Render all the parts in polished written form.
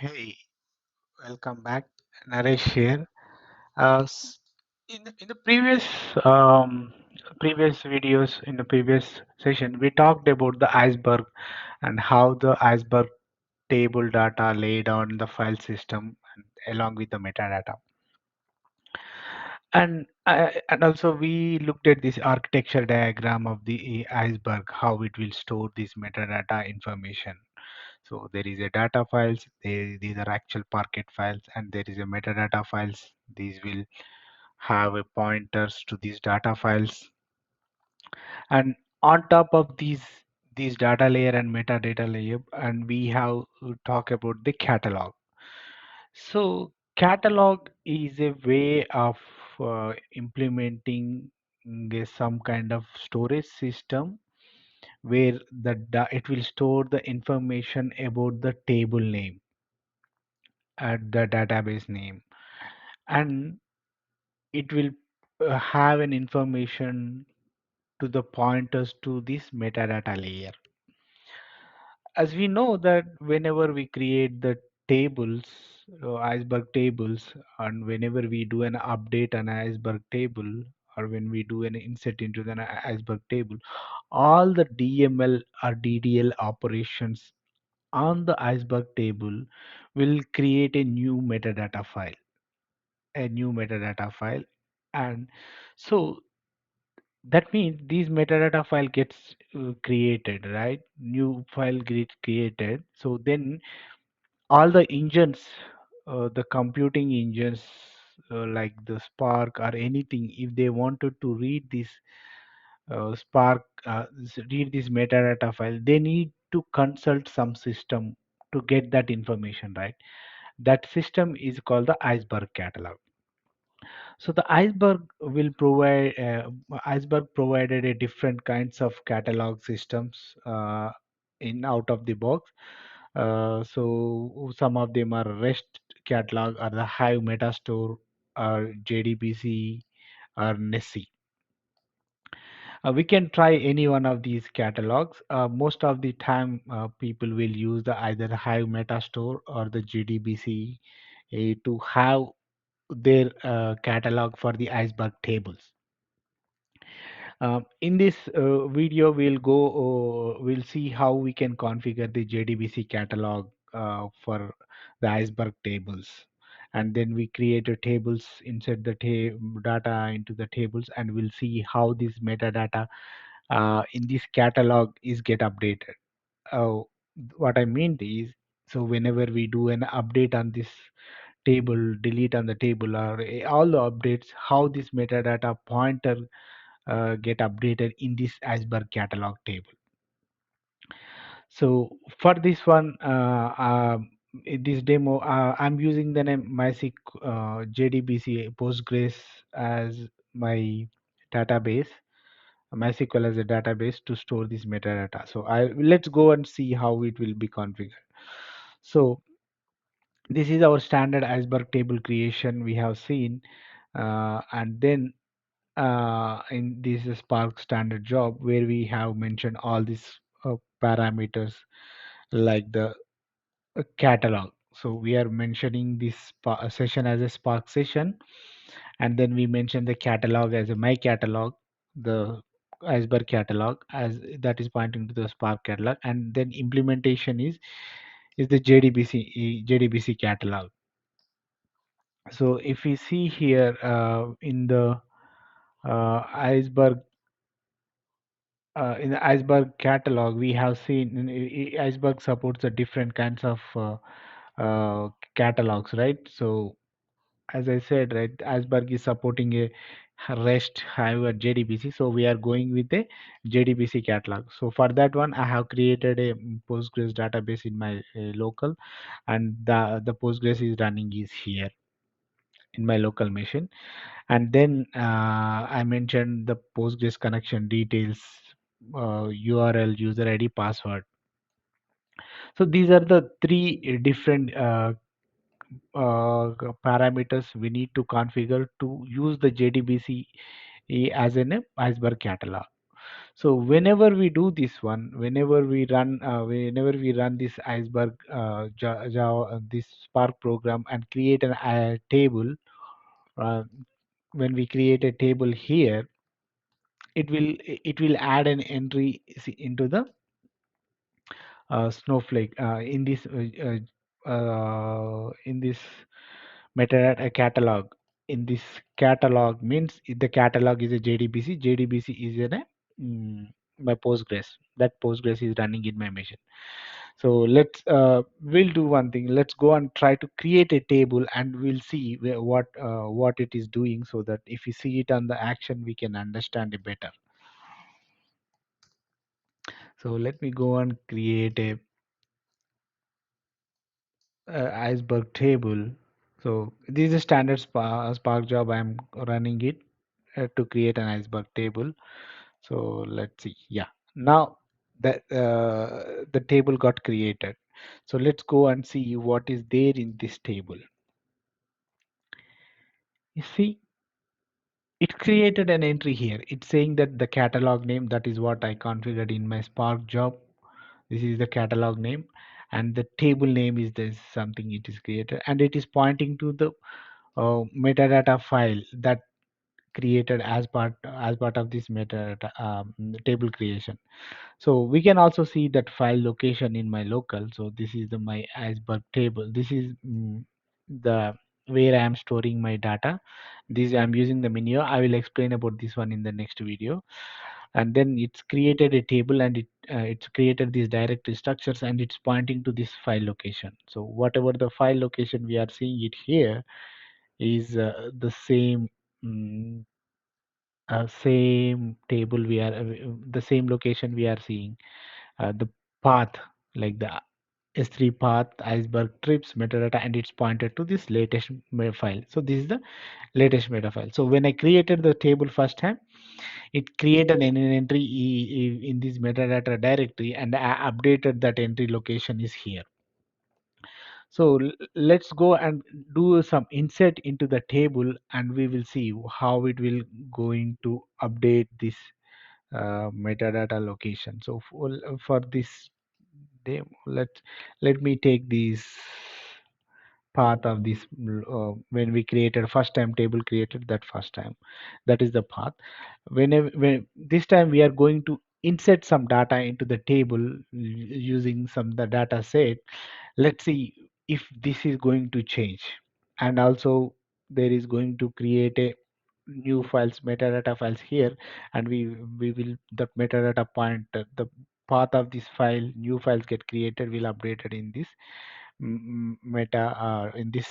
Hey, welcome back. Naresh here. Uh, s- in the previous videos, in the previous session, we talked about the iceberg and how the iceberg table data laid on the file system and along with the metadata. And also we looked at this architecture diagram of the iceberg, how it will store this metadata information. So there is a data files, these are actual Parquet files, and there is a metadata files. These will have a pointers to these data files. And on top of these data layer and metadata layer, and we have talk about the catalog. So catalog is a way of implementing some kind of storage system where it will store the information about the table name at the database name, and it will have an information to the pointers to this metadata layer. As we know that whenever we create the tables, iceberg tables, and whenever we do an update on iceberg table, or when we do an insert into the iceberg table, all the DML or DDL operations on the iceberg table will create a new metadata file. And so that means these metadata file gets created, right? New file gets created. So then all the engines, the computing engines, like the Spark or anything, if they wanted to read this Spark, read this metadata file, they need to consult some system to get that information, right? That system is called the Iceberg catalog. So the Iceberg provided a different kinds of catalog systems in out of the box. So some of them are REST catalog or the Hive Metastore or JDBC or Nessie. We can try any one of these catalogs. Most of the time, people will use the either Hive Metastore or the JDBC to have their catalog for the iceberg tables. In this video, we'll see how we can configure the JDBC catalog for the iceberg tables. And then we create a tables, insert the data into the tables, and we'll see how this metadata in this catalog is get updated. Oh, what I mean is, so whenever we do an update on this table, delete on the table, or all the updates, how this metadata pointer get updated in this Iceberg catalog table. So for this one, in this demo, I'm using the name MySQL JDBC Postgres as my database, MySQL as a database to store this metadata. So let's go and see how it will be configured. So this is our standard Iceberg table creation we have seen, and then in this Spark standard job where we have mentioned all these parameters like the catalog. So we are mentioning this session as a Spark session, and then we mention the catalog as a my catalog, the Iceberg catalog as that is pointing to the Spark catalog, and then implementation is the JDBC catalog. So if we see here in the Iceberg in the Iceberg catalog, we have seen Iceberg supports the different kinds of catalogs, right? So as I said, right, Iceberg is supporting a REST, Hive, or JDBC. So we are going with the JDBC catalog. So for that one, I have created a Postgres database in my local, and the Postgres is running is here in my local machine. And then I mentioned the Postgres connection details, URL, user ID, password. So these are the three different parameters we need to configure to use the JDBC as an Iceberg catalog. So whenever we do this one, whenever we run this Iceberg Java, this Spark program and create a table, uh, when we create a table here, it will add an entry into the snowflake in this metadata catalog. In this catalog means if the catalog is a JDBC. JDBC is in a my Postgres. That Postgres is running in my machine. So we'll do one thing. Let's go and try to create a table, and we'll see what it is doing, so that if we see it on the action, we can understand it better. So let me go and create a Iceberg table. So this is a standard Spark job. I'm running it to create an Iceberg table. So let's see. Yeah, now the table got created. So let's go and see what is there in this table. You see, it created an entry here. It's saying that the catalog name, that is what I configured in my Spark job. This is the catalog name, and the table name is this something it is created, and it is pointing to the metadata file that created as part of this metadata table creation. So we can also see that file location in my local. So this is the my Iceberg table. This is the where I am storing my data. This I'm using the menu. I will explain about this one in the next video. And then it's created a table, and it's created these directory structures, and it's pointing to this file location. So whatever the file location we are seeing it here is the mm, same table we are the same location we are seeing. The path, like the S3 path, Iceberg trips, metadata, and it's pointed to this latest file. So this is the latest meta file. So when I created the table first time, it created an entry in this metadata directory, and I updated that entry location is here. So let's go and do some insert into the table, and we will see how it will going to update this metadata location. So for this demo, let me take this path of this when we created first time table created that first time, that is the path. When this time we are going to insert some data into the table using some the data set. Let's see if this is going to change. And also there is going to create a new files, metadata files here, and we will that metadata point, the path of this file, new files get created, will updated in this meta in this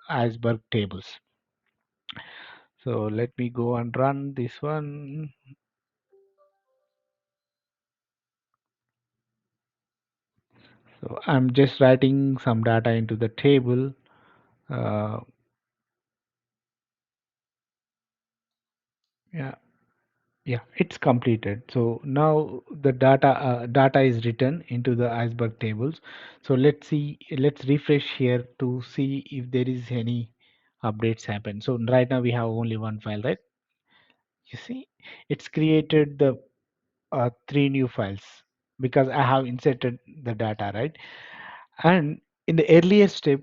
Iceberg tables. So let me go and run this one. So I'm just writing some data into the table. uh, yeah, yeah, it's completed. So now the data is written into the Iceberg tables. So let's refresh here to see if there is any updates happen. So right now we have only one file, right? You see, it's created the three new files because I have inserted the data, right? And in the earlier step,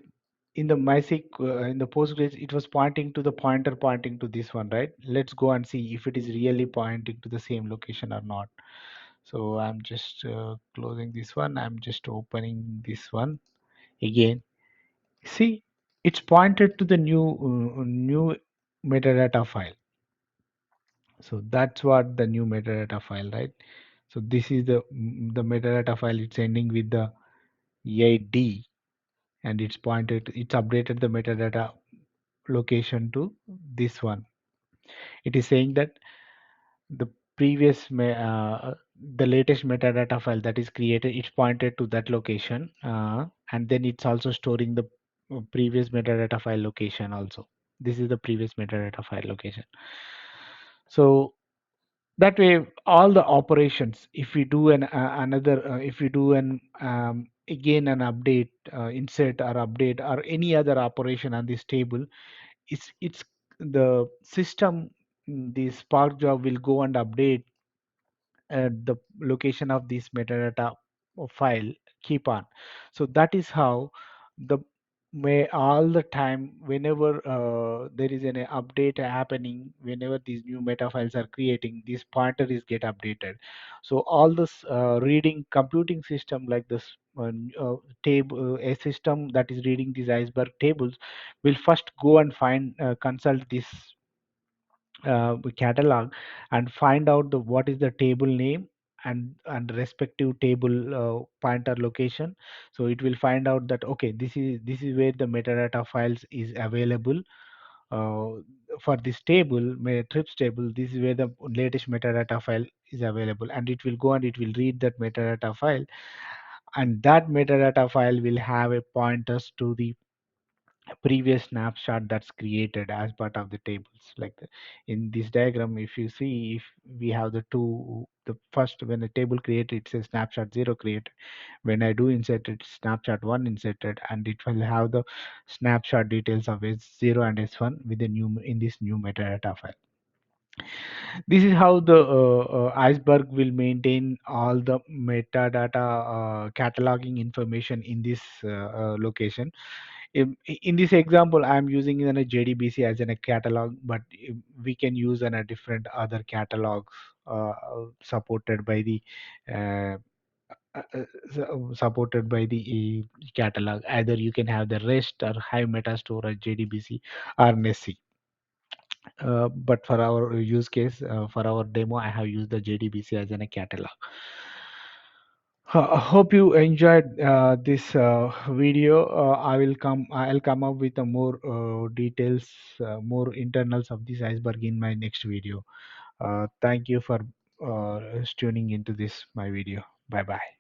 in the MySQL, in the Postgres, it was pointing to the pointer pointing to this one, right? Let's go and see if it is really pointing to the same location or not. So I'm just closing this one. I'm just opening this one again. See, it's pointed to the new metadata file. So that's what the new metadata file, right? So this is the metadata file. It's ending with the EID, and it's updated the metadata location to this one. It is saying that the the latest metadata file that is created, it's pointed to that location, and then it's also storing the previous metadata file location also. This is the previous metadata file location. So that way all the operations, if we do if we do an again an update, insert or update or any other operation on this table, it's the system, the Spark job will go and update the location of this metadata file keep on. So that is how the may all the time whenever there is an update happening, whenever these new meta files are creating, this pointer is get updated. So all this reading computing system like this table a system that is reading these Iceberg tables will first go and find consult this catalog and find out the what is the table name and respective table pointer location. So it will find out that okay, this is where the metadata files is available uh, for this table trips table. This is where the latest metadata file is available, and it will go and it will read that metadata file, and that metadata file will have a pointers to the previous snapshot that's created as part of the tables. Like in this diagram, if you see, if we have the first, when the table created, it says snapshot 0 created. When I do insert it, snapshot 1 inserted, and it will have the snapshot details of S0 and S1 with the new in this new metadata file. This is how the Iceberg will maintain all the metadata cataloging information in this location. In this example, I'm using a JDBC as a catalog, but we can use a different other catalogs supported by the uh, supported by the catalog. Either you can have the REST or high meta storage JDBC or NESI. But for our use case, for our demo, I have used the JDBC as a catalog. I hope you enjoyed this video. I'll come up with a more details, more internals of this Iceberg in my next video. Thank you for tuning into this my video. Bye bye.